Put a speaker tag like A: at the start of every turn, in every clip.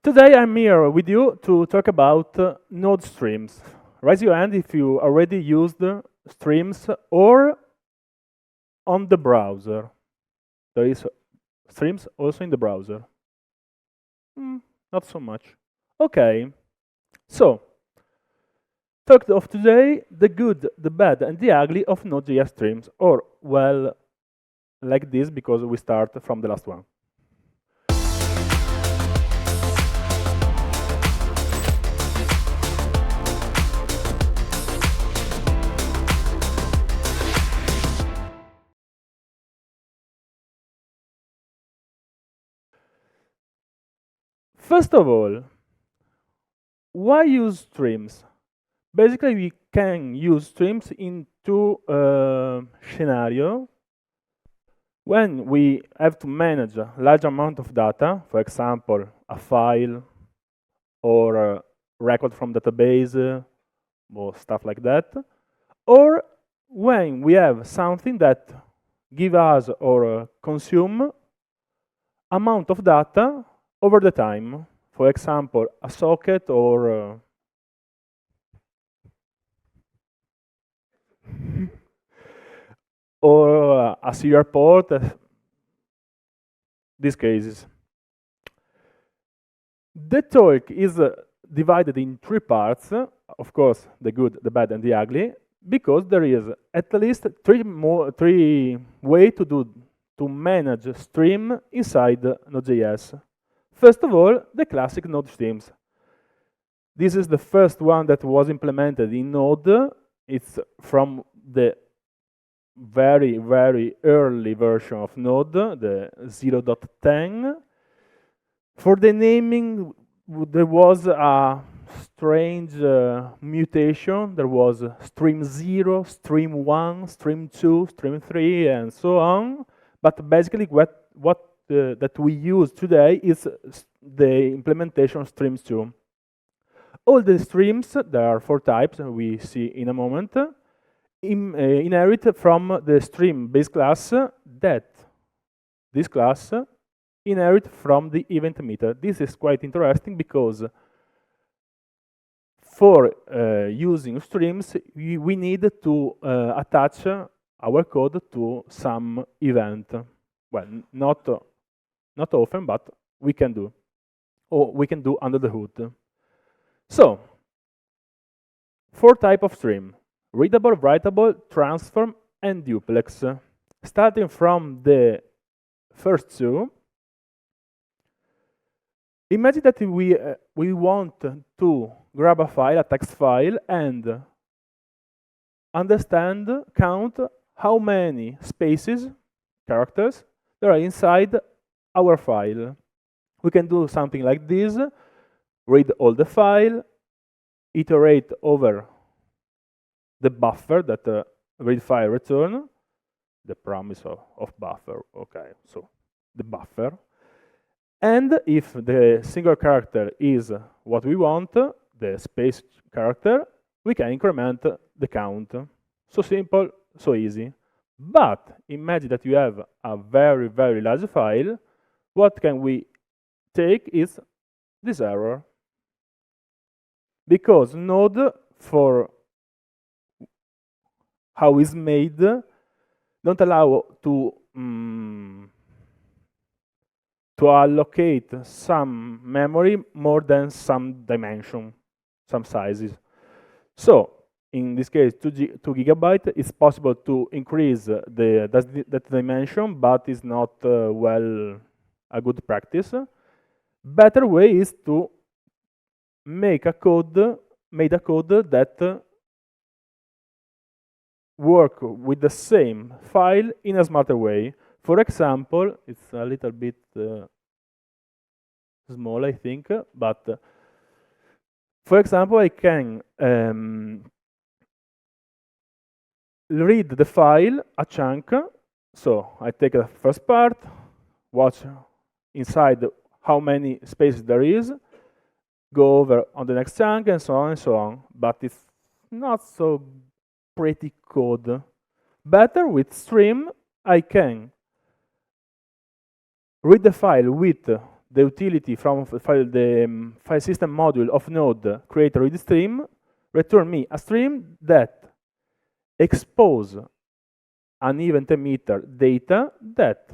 A: Today I'm here with you to talk about node streams. Raise your hand if you already used streams or on the browser. There is streams also in the browser. Not so much. Okay, so talk of today, the good, the bad, and the ugly of Node.js streams, or, well, like this, because we start from the last one. First of all, why use streams? Basically, we can use streams in two scenarios. When we have to manage a large amount of data, for example, a file or a record from database or stuff like that, or when we have something that give us or consume amount of data over the time, for example, a socket or or a serial port, these cases. The talk is divided in three parts, of course, the good, the bad, and the ugly, because there is at least three ways to manage stream inside Node.js. First of all, the classic Node streams. This is the first one that was implemented in Node. It's from the very, very early version of Node, the 0.10. For the naming, there was a strange mutation. There was stream 0, stream 1, stream 2, stream 3, and so on. But basically, that we use today is the implementation of streams 2. All the streams, there are 4 types we see in a moment, inherit from the stream base class that this class inherit from the event emitter. This is quite interesting because for using streams, we need to attach our code to some event. Well, not often, but we can do, or we can do under the hood. So, 4 types of stream: readable, writable, transform, and duplex. Starting from the first 2, imagine that we want to grab a file, a text file, and count how many spaces, characters, there are inside our file. We can do something like this: read all the file, iterate over the buffer that read file return, the promise of buffer, okay, so the buffer. And if the single character is what we want, the space character, we can increment the count. So simple, so easy. But imagine that you have a very, very large file. What can we take is this error. Because Node, for how it's made, don't allow to allocate some memory more than some dimension, some sizes. So in this case, 2 GB, it's possible to increase that dimension, but it's not well a good practice. Better way is to make a code that work with the same file in a smarter way. For example, it's a little bit small, I think, but for example, I can read the file, a chunk. So I take the first part, watch inside how many spaces there is, go over on the next chunk, and so on and so on. But it's not so pretty code. Better with stream, I can read the file with the utility from the file system module of Node create a read stream, return me a stream that expose an event emitter data that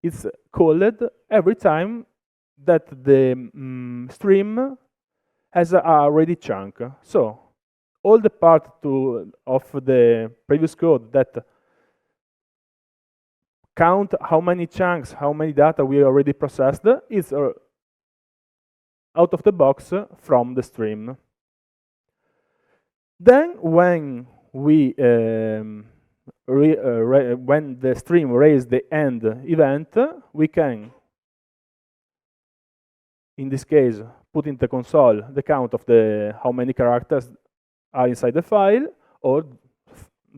A: is called every time that the stream has a ready chunk. So all the part of the previous code that count how many chunks, how many data we already processed is out of the box from the stream. Then when we when the stream raise the end event, we can, in this case, put in the console the count of how many characters are inside the file, or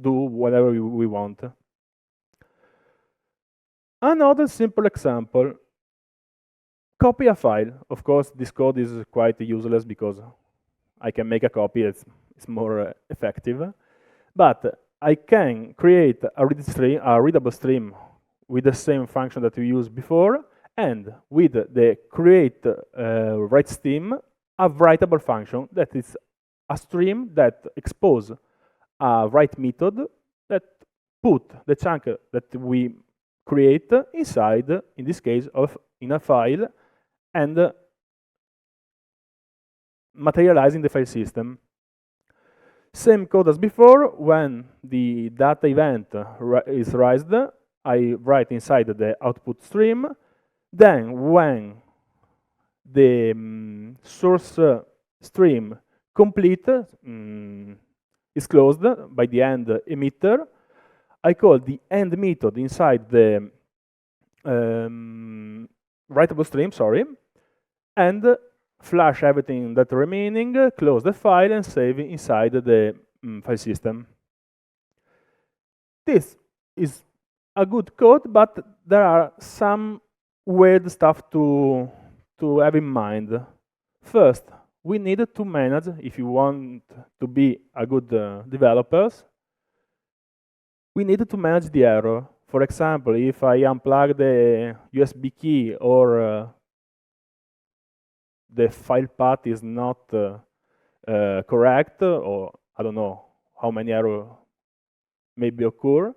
A: do whatever we want. Another simple example, copy a file. Of course, this code is quite useless because I can make a copy, it's more effective. But I can create a readable stream with the same function that we used before, and with the create write stream, a writable function that is a stream that expose a write method that put the chunk that we create inside, in this case, in a file, and materializing the file system. Same code as before. When the data event is raised, I write inside the output stream. Then when the source stream complete is closed by the end emitter, I call the end method inside the writable stream, and flash everything that remaining, close the file, and save inside the file system. This is a good code, but there are some weird stuff to have in mind. First, we need to manage, if you want to be a good developers, we need to manage the error. For example, if I unplug the USB key, or the file path is not correct, or I don't know how many errors maybe occur,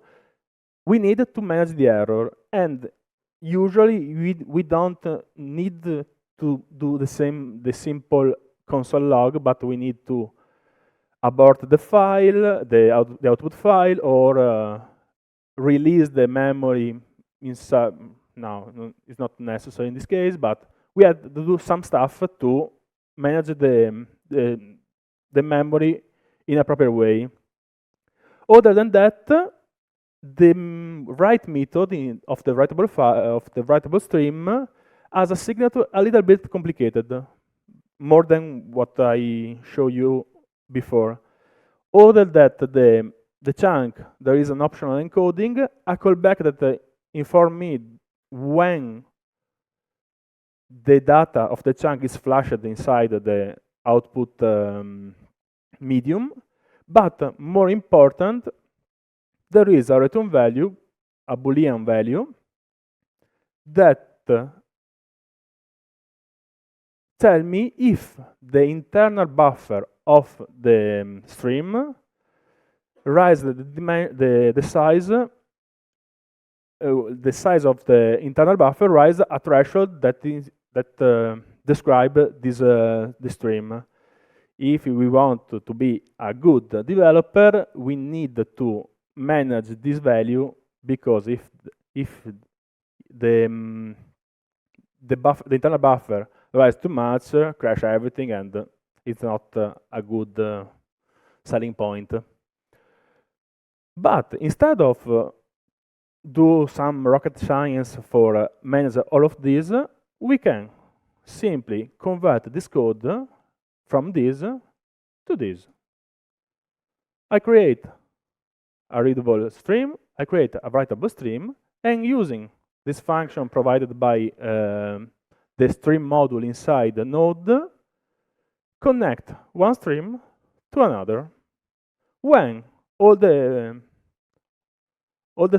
A: we need to manage the error. And usually we don't need to do the simple console log, but we need to abort the file, the output file, or release the memory inside. No, it's not necessary in this case, but we had to do some stuff to manage the memory in a proper way. Other than that, the write method of the writable stream has a signature a little bit complicated, more than what I show you before. Other than that, the chunk, there is an optional encoding, a callback that inform me when the data of the chunk is flashed inside the output medium. But more important, there is a return value, a Boolean value, that tell me if the internal buffer of the stream rise the size of the internal buffer rise a threshold that describe the stream. If we want to be a good developer, we need to manage this value, because if the internal buffer rise too much, crash everything, and it's not a good selling point. But instead of do some rocket science for manage all of this, we can simply convert this code from this to this. I create a readable stream, I create a writable stream, and using this function provided by the stream module inside the node, connect one stream to another. When all the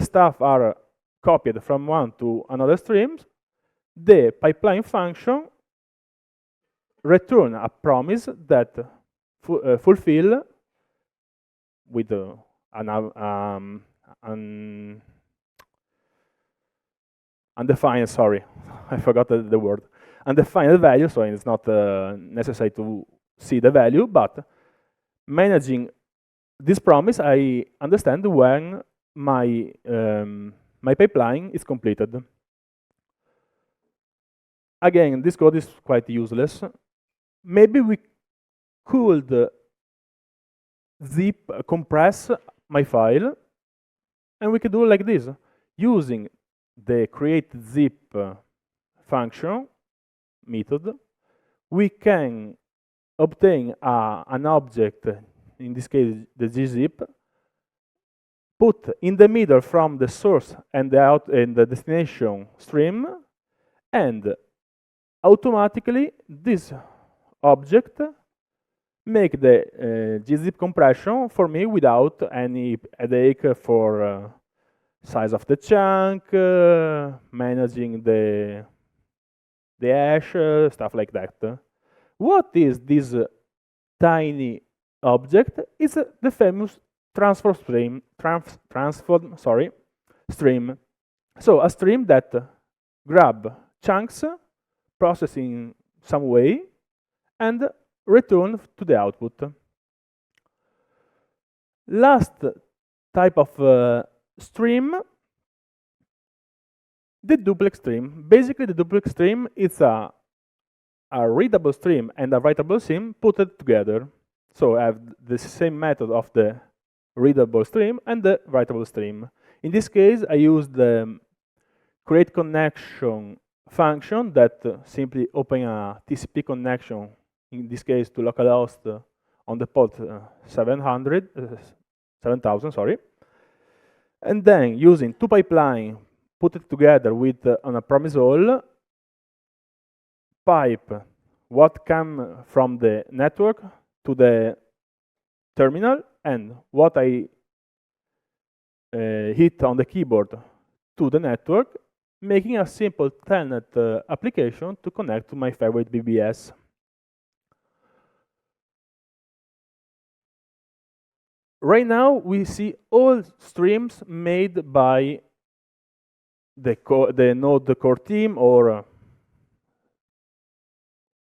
A: stuff are copied from one to another stream, the pipeline function return a promise that fulfill with undefined, sorry, I forgot the word, undefined value, so it's not necessary to see the value, but managing this promise, I understand when my my pipeline is completed. Again, this code is quite useless. Maybe we could zip compress my file, and we could do like this, using the create zip function method. We can obtain an object, in this case the gzip, put in the middle from the source and the destination stream, and automatically this object make the gzip compression for me without any headache for size of the chunk, managing the hash, stuff like that. What is this tiny object? Is the famous transform stream. So a stream that grab chunks, process in some way, and return to the output. Last type of stream, the duplex stream. Basically, the duplex stream is a readable stream and a writable stream put together. So I have the same method of the readable stream and the writable stream. In this case, I use the create connection function that simply open a TCP connection, in this case to localhost on the port 7000, sorry. And then using two pipeline, put it together with on a promise all, pipe what come from the network to the terminal and what I hit on the keyboard to the network, making a simple telnet application to connect to my favorite BBS. Right now, we see all streams made by the Node core team or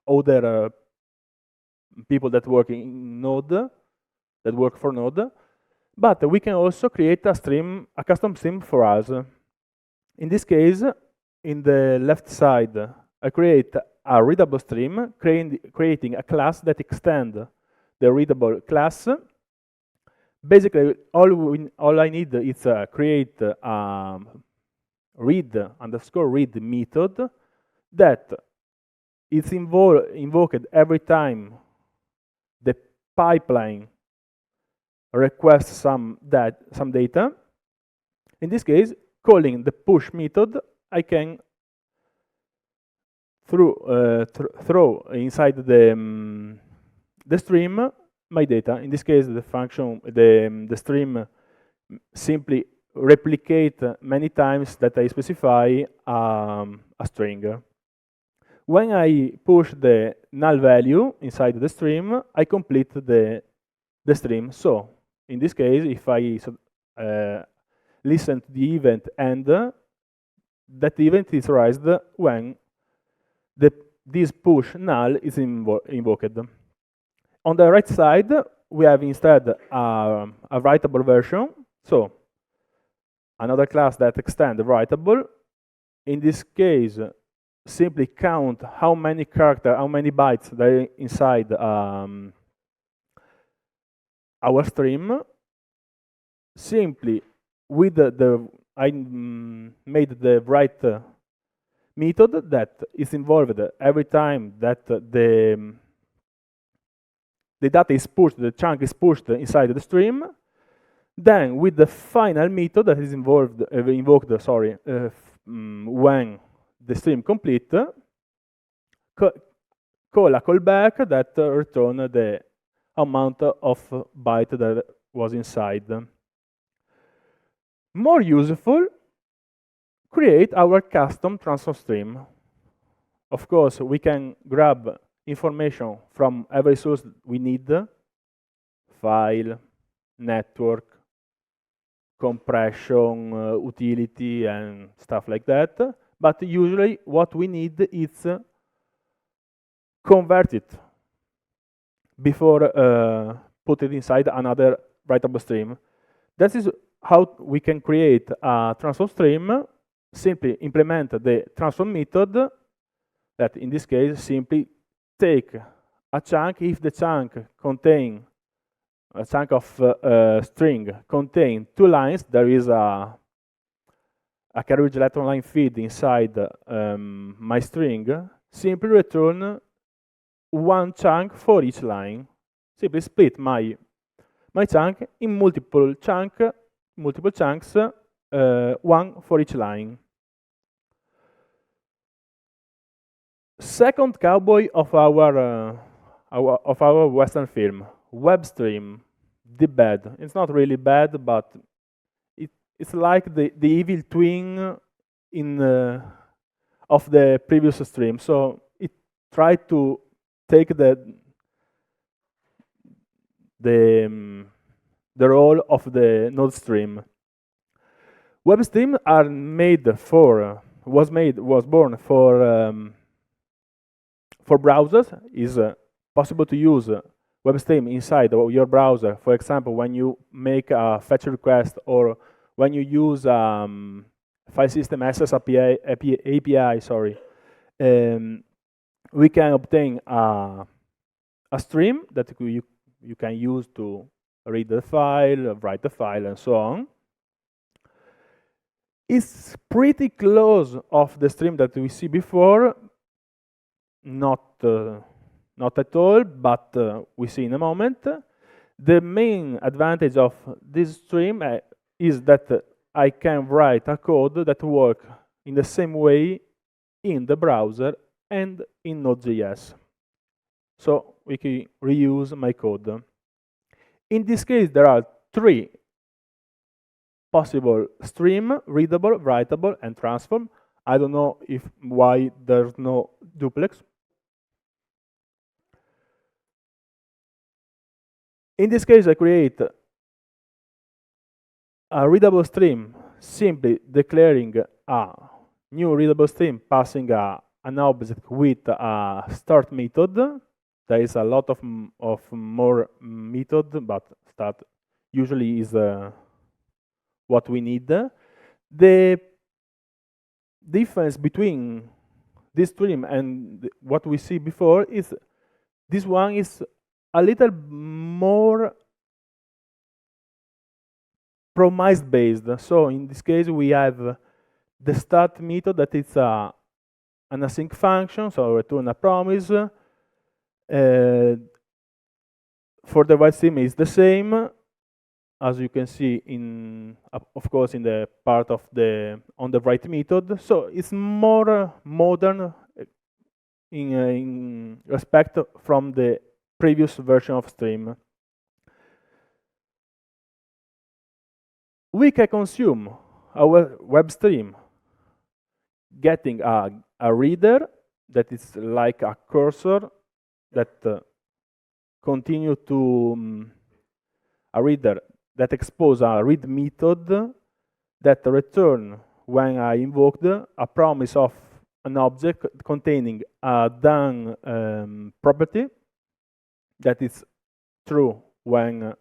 A: other people that work in Node, that work for Node. But we can also create a stream, a custom stream for us. In this case, in the left side, I create a readable stream, creating a class that extends the readable class. Basically, all I need is create a read_read method that is invoked every time the pipeline requests some data. In this case, calling the push method, I can throw inside the stream my data. In this case, the function, the stream simply replicate many times that I specify a string. When I push the null value inside the stream, I complete the stream. So in this case, if I listen to the event end, that event is raised when this push null is invoked. On the right side, we have instead a writable version. So another class that extends writable. In this case, simply count how many characters, how many bytes there are inside our stream. Simply with I made the write method that is involved every time that the data is pushed, the chunk is pushed inside the stream. Then with the final method that is invoked, when the stream complete, call a callback that return the amount of byte that was inside. More useful, create our custom transform stream. of course, we can grab information from every source we need, file, network, compression, utility, and stuff like that. But usually what we need is convert it before put it inside another writable stream. That is how we can create a transform stream. Simply implement the transform method that in this case simply take a chunk. If the chunk contain a chunk of string contain 2 lines, there is a carriage electron line feed inside my string. Simply return 1 chunk for each line. Simply split my chunk in multiple chunks, 1 for each line. Second cowboy of our Western film, web stream, the bad. It's not really bad, but it's like the evil twin of the previous stream. So it tried to take the role of the node stream. Web streams are was born for browsers. Is possible to use web stream inside your browser. For example, when you make a fetch request or when you use file system access API, sorry, we can obtain a stream that you can use to read the file, write the file, and so on. It's pretty close of the stream that we see before, not at all, but we see in a moment. The main advantage of this stream is that I can write a code that works in the same way in the browser and in Node.js. So we can reuse my code. In this case, there are 3 possible stream: readable, writable, and transform. I don't know why there's no duplex. In this case, I create a readable stream, simply declaring a new readable stream, passing an object with a start method. There is a lot of more method, but start usually is what we need. The difference between this stream and what we see before is this one is a little more promise based. So in this case, we have the start method that is an async function, so return a promise. For the web stream is the same, as you can see in, of course, in the part of on the write method. So it's more modern in respect from the previous version of stream. We can consume our web stream getting a reader that is like a cursor that continue to a reader that expose a read method that return when I invoked a promise of an object containing a done property that is true when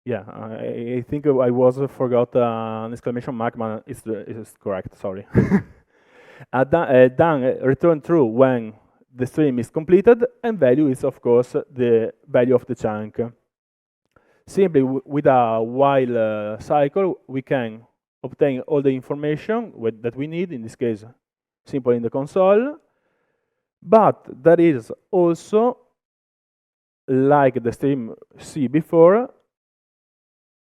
A: I think I forgot an exclamation mark, but it's correct, sorry. Done return true when the stream is completed, and value is, of course, the value of the chunk. Simply with a while cycle, we can obtain all the information that we need, in this case, simply in the console. But there is also, like the stream see before,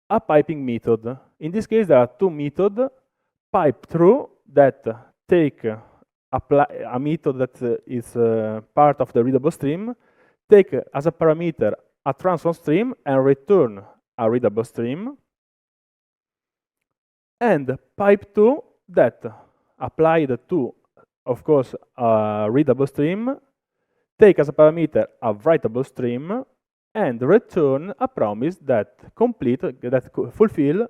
A: a piping method. In this case, there are 2 methods: pipe through, that take a method that is part of the readable stream, take as a parameter a transform stream and return a readable stream, and pipe to that applied to of course, a readable stream, take as a parameter a writable stream, and return a promise that fulfill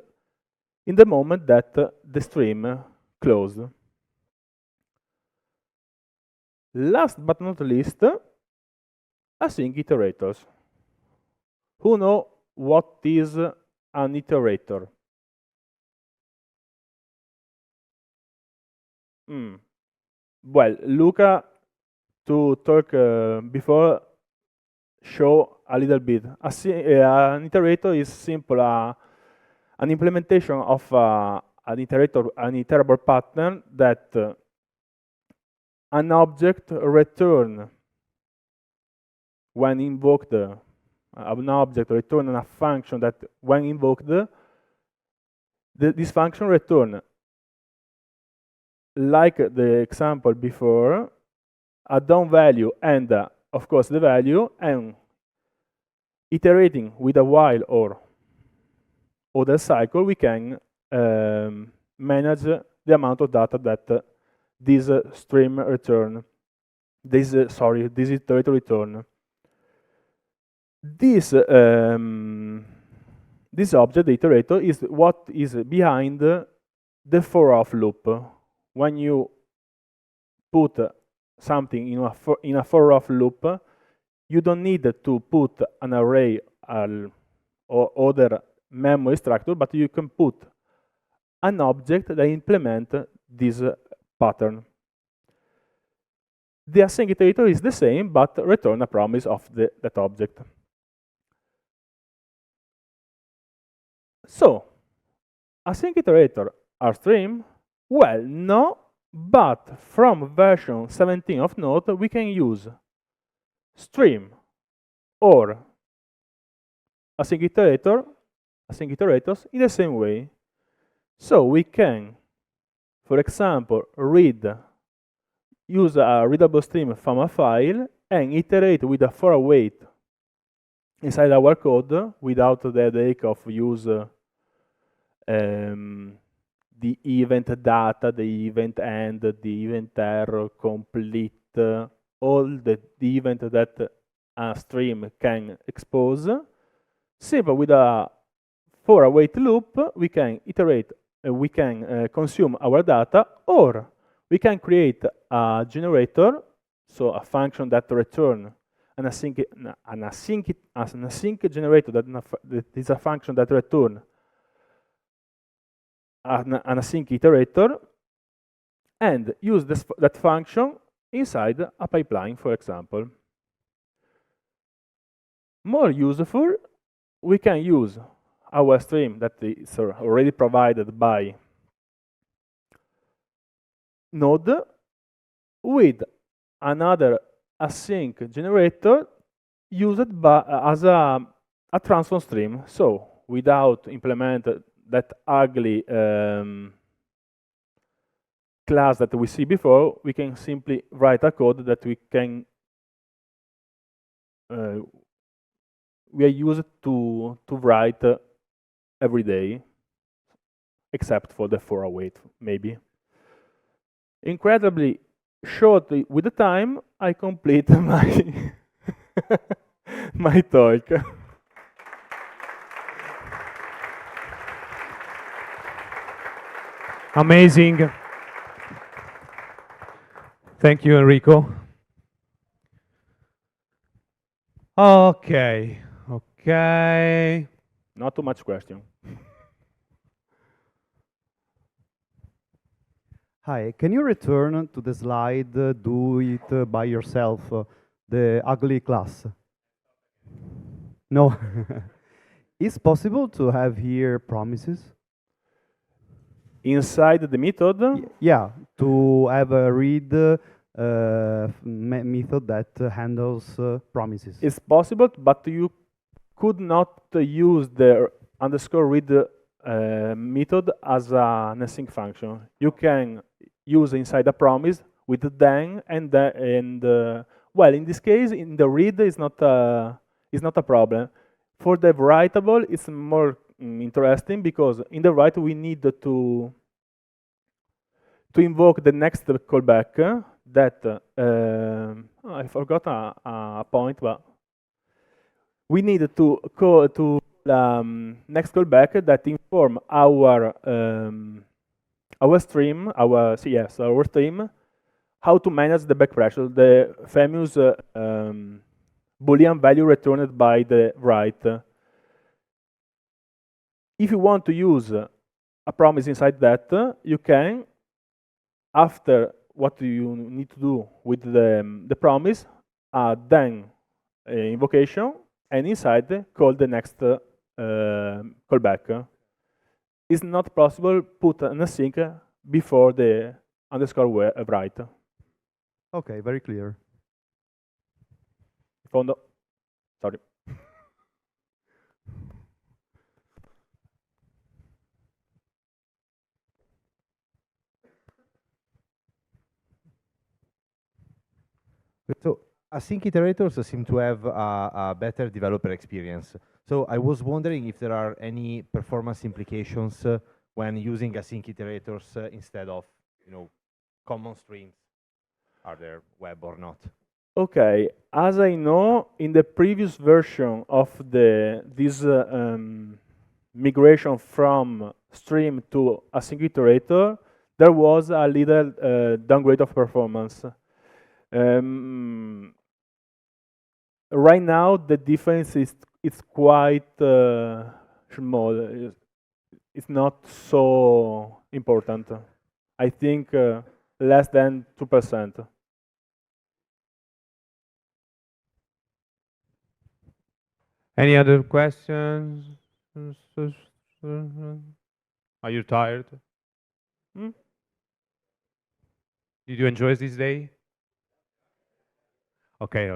A: in the moment that the stream closed. Last but not least, async iterators. Who know what is an iterator? Well, Luca, to talk before, show a little bit. An iterator is simple, an implementation of an iterable pattern that an object return when invoked, an object return a function that when invoked, this function return, like the example before, a down value and of course the value, and iterating with a while or other cycle, we can manage the amount of data that this stream return, this iterator return. This object, the iterator, is what is behind the for-of loop. When you put something in a for-of loop, you don't need to put an array or other memory structure, but you can put an object that implements this pattern. The async iterator is the same, but return a promise of that object. So, async iterator are stream? Well, no, but from version 17 of Node, we can use stream or async iterators in the same way. So we can, for example, use a readable stream from a file and iterate with a for await inside our code without the headache of use the event data, the event end, the event error, complete, all the event that a stream can expose. Simple, with a for await loop, we can iterate, we can consume our data, or we can create a generator, so a function that return an async generator that is a function that return an async iterator, and use that function inside a pipeline, for example. More useful, we can use our stream that is already provided by Node with another async generator used as a transform stream. So without implementing that ugly class that we see before, we can simply write a code that we are used to write every day, except for the for await, maybe. Incredibly short with the time, I complete my my talk.
B: Amazing. Thank you, Enrico. Okay.
A: Not too much question.
C: Hi, can you return to the slide, do it by yourself, the ugly class? No. Is possible to have here promises?
A: Inside the method?
C: Yeah, to have a read method that handles promises.
A: It's possible, but you could not use the underscore read method as an async function. You can use inside a promise with then and well, in this case, in the read is not a problem. For the writable, it's more interesting because in the write we need to to invoke the next callback that I forgot a point, but we need to call to next callback that inform our stream, our stream, how to manage the back pressure, the famous Boolean value returned by the write. If you want to use a promise inside that, you can, after what you need to do with the promise, then invocation, and inside call the next callback. It's not possible put an async before the underscore write.
C: Okay, very clear.
A: Fondo. Sorry.
D: So async iterators seem to have a better developer experience. So I was wondering if there are any performance implications when using async iterators instead of, common streams. Are there web or not?
A: Okay, as I know, in the previous version of this migration from stream to async iterator, there was a little downgrade of performance. Right now, the difference is quite small. It's not so important. I think less than 2%.
B: Any other questions? Are you tired?
A: Hmm?
B: Did you enjoy this day? Okay,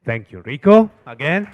B: thank you, Enrico, again.